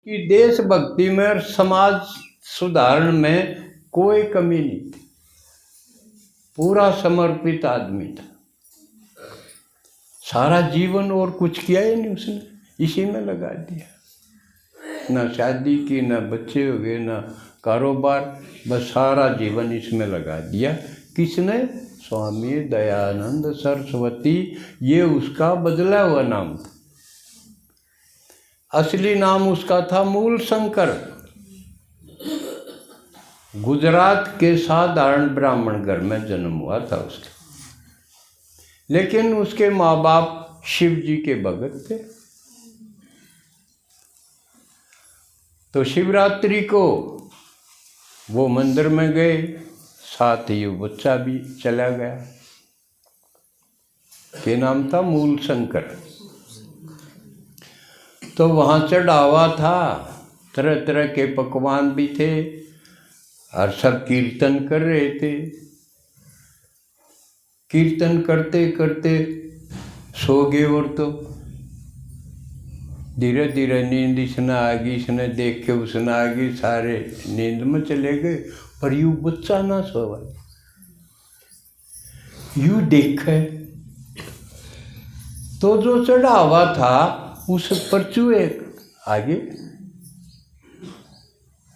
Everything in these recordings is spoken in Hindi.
कि देशभक्ति में और समाज सुधारण में कोई कमी नहीं थी, पूरा समर्पित आदमी था। सारा जीवन और कुछ किया ही नहीं उसने, इसी में लगा दिया। ना शादी की, ना बच्चे हो गए, ना कारोबार, बस सारा जीवन इसमें लगा दिया। किसने? स्वामी दयानंद सरस्वती। ये उसका बदला हुआ नाम था। असली नाम उसका था मूलशंकर। गुजरात के साधारण ब्राह्मण घर में जन्म हुआ था उसका, लेकिन उसके माँ बाप शिव जी के भगत थे। तो शिवरात्रि को वो मंदिर में गए, साथ ही वो बच्चा भी चला गया, के नाम था मूलशंकर। तो वहाँ चढ़ावा था, तरह तरह के पकवान भी थे और सब कीर्तन कर रहे थे। कीर्तन करते करते सो गए और तो धीरे धीरे नींद इसने आ गई, इसने देख के उसने आ गई, सारे नींद में चले गए। पर यूँ बच्चा ना सोवा, यूँ देखे तो जो चढ़ावा था उस पर चूहे आगे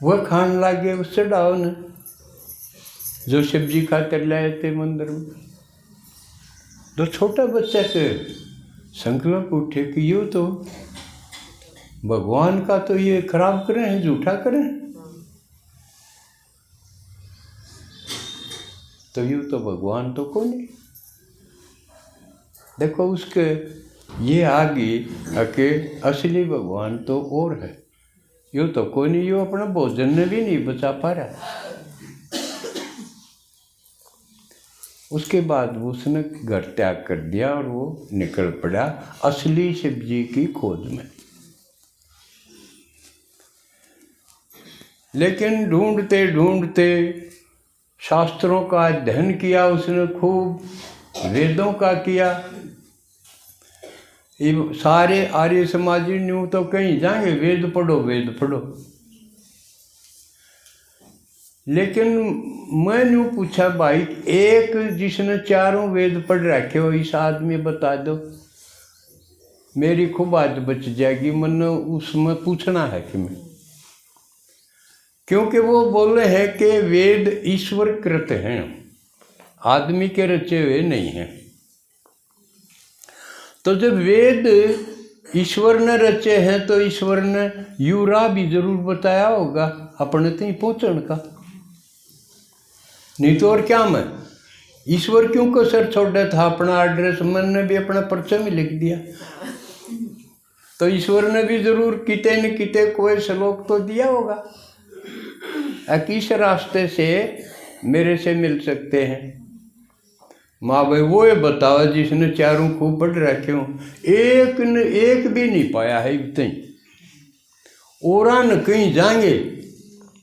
वह खान लागे उस चढ़ाव ने, जो शिव जी खातिर लाए थे मंदिर में। तो छोटा बच्चा के संकल्प उठे कि यूँ तो भगवान का तो ये खराब करें हैं, झूठा करें, तो यूँ तो भगवान तो कौन है। देखो उसके ये आगे के असली भगवान तो और है, यूँ तो कोई नहीं, यूँ अपना भोजन ने भी नहीं बचा पा रहा। उसके बाद उसने घर त्याग कर दिया और वो निकल पड़ा असली शिव जी की खोज में। लेकिन ढूंढते ढूंढते शास्त्रों का अध्ययन किया उसने, खूब वेदों का किया। सारे आर्य समाजी न्यू तो कहीं जाएंगे वेद पढ़ो वेद पढ़ो, लेकिन मैं न्यू पूछा भाई एक जिसने चारों वेद पढ़ रखे हो इस आदमी बता दो, मेरी खूब बात बच जाएगी। मन उसमें पूछना है कि मैं, क्योंकि वो बोले हैं कि वेद ईश्वर कृत हैं, आदमी के रचे हुए नहीं हैं। तो जब वेद ईश्वर ने रचे हैं तो ईश्वर ने यूरा भी जरूर बताया होगा अपने तक पहुँचने का, नहीं तो और क्या। मैं ईश्वर क्यों को सर छोड़ा था अपना एड्रेस, मैंने भी अपना पर्चा में लिख दिया। तो ईश्वर ने भी जरूर किते न किते कोई श्लोक तो दिया होगा, किस रास्ते से मेरे से मिल सकते हैं। माँ भाई वो ये बताओ जिसने चारों खूब पढ़ रखे हो, एक न एक भी नहीं पाया है इतनी। और न कहीं जाएंगे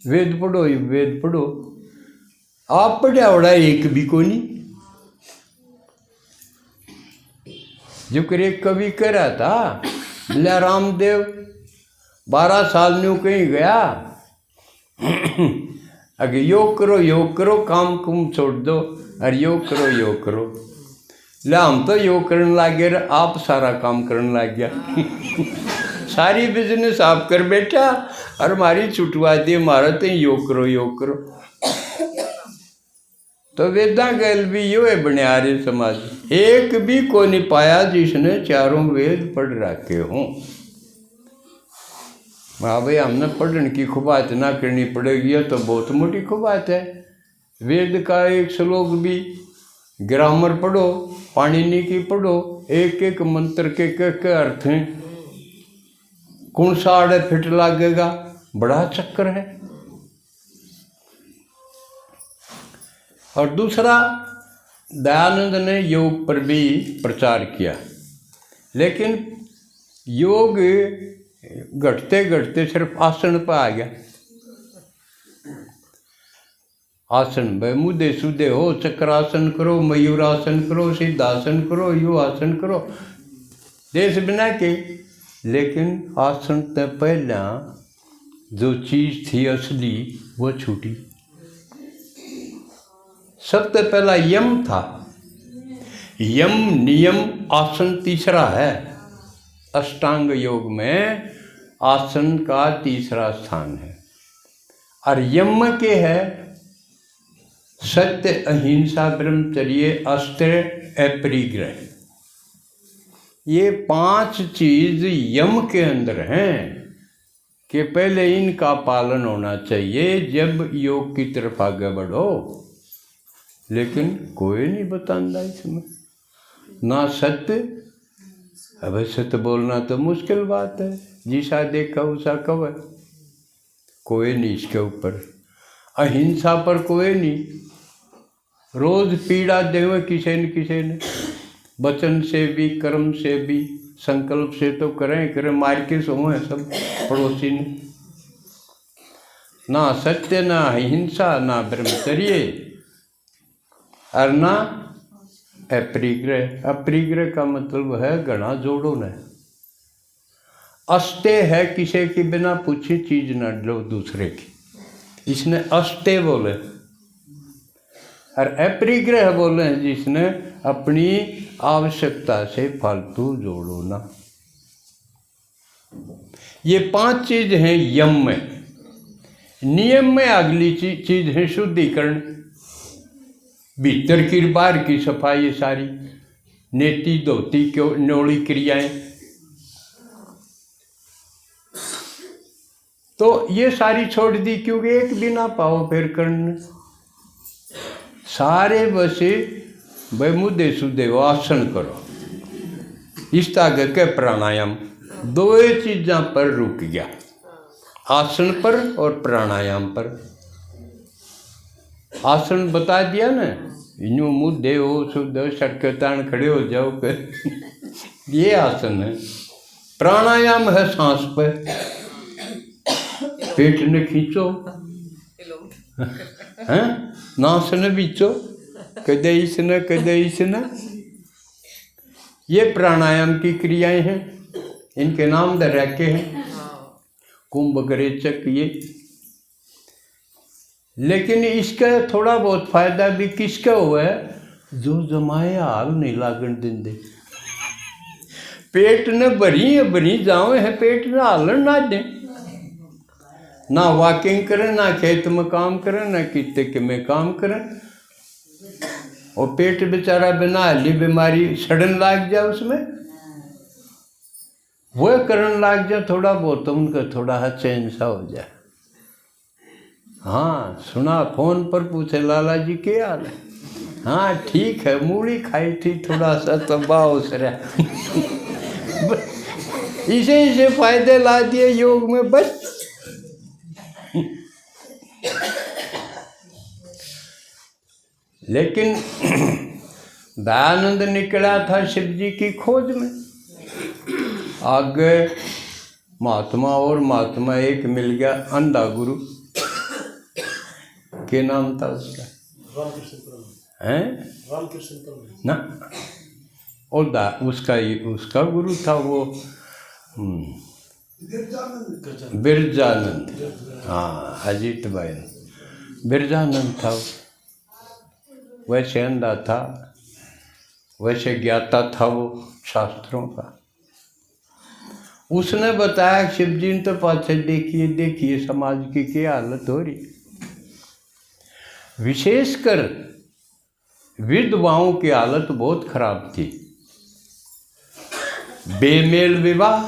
वेद पढ़ो वेद पढ़ो, आप पढ़ा उड़ा एक भी को नहीं। जो करे कवि कह रहा था, बोला रामदेव 12 साल न्यू कहीं गया, अगर योग करो काम कुम छोड़ दो, और योग करो। ले हम तो योग करने लगे, आप सारा काम करने लग गया। सारी बिजनेस आप कर बैठा और हमारी छुटवा दी, हमारा तो योग करो। तो वेदा गैल भी यो है बनियारे समाज, एक भी को नहीं पाया जिसने चारों वेद पढ़ रखे हों। हाँ भाई हमने पढ़ने की खुबात ना करनी पड़ेगी तो बहुत मोटी खुबात है। वेद का एक श्लोक भी, ग्रामर पढ़ो, पाणिनि की पढ़ो, एक एक मंत्र के अर्थ हैं, कौन सा आड़े फिट लागेगा, बड़ा चक्कर है। और दूसरा, दयानंद ने योग पर भी प्रचार किया, लेकिन योग घटते घटते सिर्फ आसन पर आ गया। आसन भाई मुद्दे सुदे हो, चक्रासन करो, मयूरासन करो, सिद्धासन करो, यू आसन करो, देश बना के। लेकिन आसन तो पहला जो चीज़ थी असली वो छूटी। सबसे पहला यम था। यम नियम आसन तीसरा है। अष्टांग योग में आसन का तीसरा स्थान है। और यम के है सत्य, अहिंसा, ब्रह्मचर्य, अस्त्र, अपरिग्रह। ये 5 चीज यम के अंदर हैं कि पहले इनका पालन होना चाहिए जब योग की तरफ आगे बढ़ो। लेकिन कोई नहीं बताता इसमें ना सत्य। अब सत्य बोलना तो मुश्किल बात है, जिसा देखा उसा कवर। कोई नहीं इसके ऊपर। अहिंसा पर कोई नहीं। रोज पीड़ा देवे किसी न किसी ने, वचन से भी कर्म से भी, संकल्प से तो करें मार के सोए सब पड़ोसी ने। ना सत्य, ना अहिंसा, ना ब्रह्मचर्य और ना अपरिग्रह। अपरिग्रह का मतलब है घना जोड़ो न। अस्ते है किसी के बिना पूछे चीज न लो दूसरे की, इसने अस्ते बोले। और अपरिग्रह बोले हैं जिसने अपनी आवश्यकता से फालतू जोड़ो ना। ये 5 चीज हैं यम में। नियम में अगली चीज है शुद्धिकरण। भीतर की बाहर की सफाई, सारी नेति धोती न्योली क्रियाएं। तो ये सारी छोड़ दी क्योंकि एक भी ना पाओ फिर करने। सारे बसे भाई मुद्दे सुदे आसन करो। इस तरह के प्राणायाम 2 चीज़ों पर रुक गया, आसन पर और प्राणायाम पर। आसन बता दिया ना, यूँ मुद्दे हो शुद्ध सड़क तान खड़े हो जाओ कर ये आसन है। प्राणायाम है सांस पर, पेट ने खींचो हैं, नास ने बीचो, कदे इसने। ये प्राणायाम की क्रियाएं हैं, इनके नाम दे रखे हैं कुंभ गरेचक ये। लेकिन इसका थोड़ा बहुत फायदा भी किसका हुआ है, जो जमाए हाल नहीं लागण देंदे। पेट ने भरी जावे है, पेट ने हालन ना दे। ना वॉकिंग करें, ना खेत में काम करें, ना किते में काम करें। और पेट बेचारा बिना हली बीमारी सड़न लाग जाए, उसमें वो करन लाग जाए थोड़ा बहुत, तो उनका थोड़ा सा चैन सा हो जाए। हाँ सुना, फोन पर पूछे लाला जी क्या हाल है। हाँ ठीक है, मूली खाई थी, थोड़ा सा तबाह हो रहा। इसे फायदे ला दिए योग में बस। लेकिन दयानंद निकला था शिव जी की खोज में। आगे महात्मा एक मिल गया, अंधा गुरु। क्या नाम था उसका? हैं? ना, और उसका गुरु था वो बिरजानंद। हाँ अजीत भाई बिरजानंद था। वैसे अंधा था, वैसे ज्ञाता था वो शास्त्रों का। उसने बताया शिव जी ने तो पाछे देखिए समाज की क्या हालत हो रही। विशेषकर विधवाओं की हालत बहुत खराब थी। बेमेल विवाह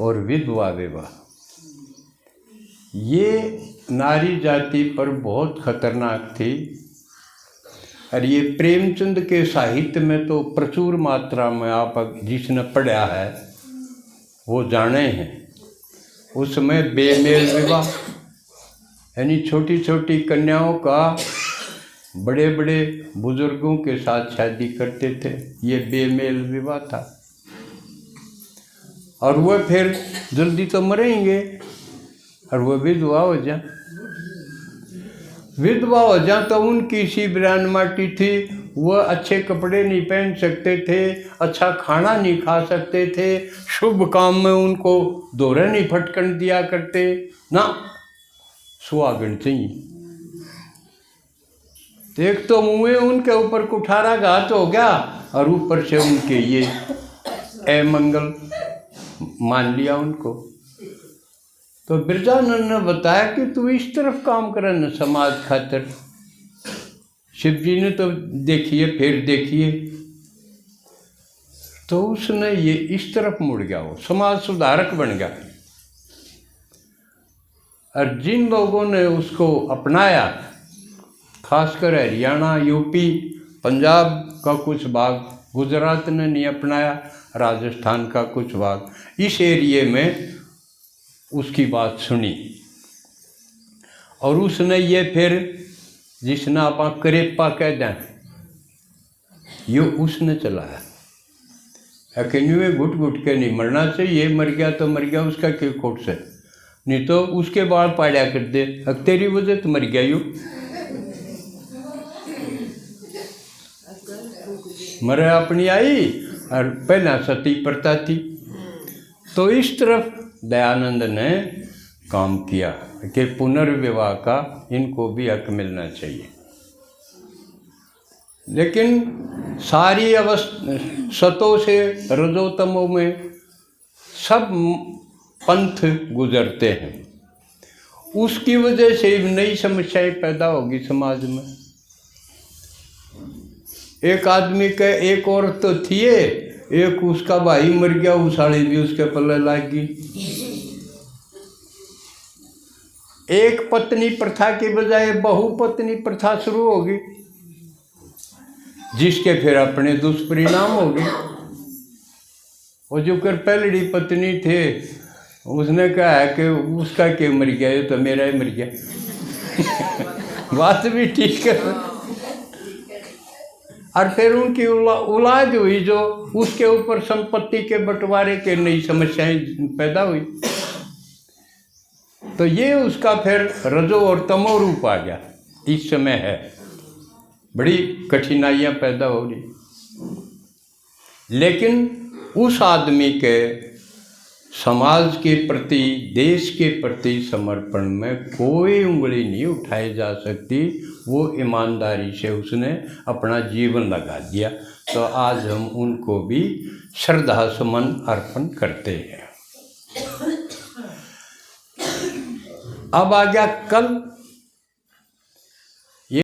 और विधवा विवाह, ये नारी जाति पर बहुत खतरनाक थी। और ये प्रेमचंद के साहित्य में तो प्रचुर मात्रा में, आप जिसने पढ़ा है वो जाने हैं। उसमें बेमेल विवाह यानी छोटी छोटी कन्याओं का बड़े बड़े बुजुर्गों के साथ शादी करते थे, ये बेमेल विवाह था। और वह फिर जल्दी तो मरेंगे और वह विधवा हो जा तो उनकी सी बिरान माटी थी, वह अच्छे कपड़े नहीं पहन सकते थे, अच्छा खाना नहीं खा सकते थे, शुभ काम में उनको दोहरे नहीं फटकन दिया करते ना, सुहागन चाहिए। एक तो मुँह उनके ऊपर कुठारा घात हो गया और ऊपर से उनके ये अमंगल मान लिया उनको। तो बिरजानंद ने बताया कि तू इस तरफ काम करे न समाज खातिर। शिव जी ने तो देखिए फिर देखिए, तो उसने ये इस तरफ मुड़ गया, वो समाज सुधारक बन गया। और जिन लोगों ने उसको अपनाया, खासकर हरियाणा, यूपी, पंजाब का कुछ भाग, गुजरात ने नहीं अपनाया, राजस्थान का कुछ भाग, इस एरिए में उसकी बात सुनी। और उसने ये फिर जिसने आप करेपा कह दें, ये उसने चलाया। अकेले घुट घुट के नहीं मरना चाहिए, मर गया तो मर गया, उसका क्यों खोट से, नहीं तो उसके बाल पाड़ा कर दे, अब तेरी वजह तो मर गया, यू मरे अपनी आई और पहला सती प्रथा थी। तो इस तरफ दयानंद ने काम किया कि पुनर्विवाह का इनको भी हक मिलना चाहिए। लेकिन सारी सतों से रजोतमों में सब पंथ गुजरते हैं, उसकी वजह से नई समस्याएं पैदा होगी समाज में। एक आदमी के एक औरत तो थी, एक उसका भाई मर गया, उसाड़ी भी उसके पल्ले लाग गई। एक पत्नी प्रथा की बजाय बहुपत्नी प्रथा शुरू होगी, जिसके फिर अपने दुष्परिणाम होंगे। वो जो कर पहली पत्नी थे, उसने कहा है कि उसका क्यों मर गया, ये तो मेरा ही मर गया। बात भी ठीक है। और फिर उनकी औलाद हुई, जो उसके ऊपर संपत्ति के बंटवारे के नई समस्याएं पैदा हुई। तो ये उसका फिर रजो और तमो रूप आ गया। इस समय है बड़ी कठिनाइयां पैदा हो रही, लेकिन उस आदमी के समाज के प्रति, देश के प्रति समर्पण में कोई उंगली नहीं उठाई जा सकती। वो ईमानदारी से उसने अपना जीवन लगा दिया। तो आज हम उनको भी श्रद्धा सुमन अर्पण करते हैं। अब आ गया कल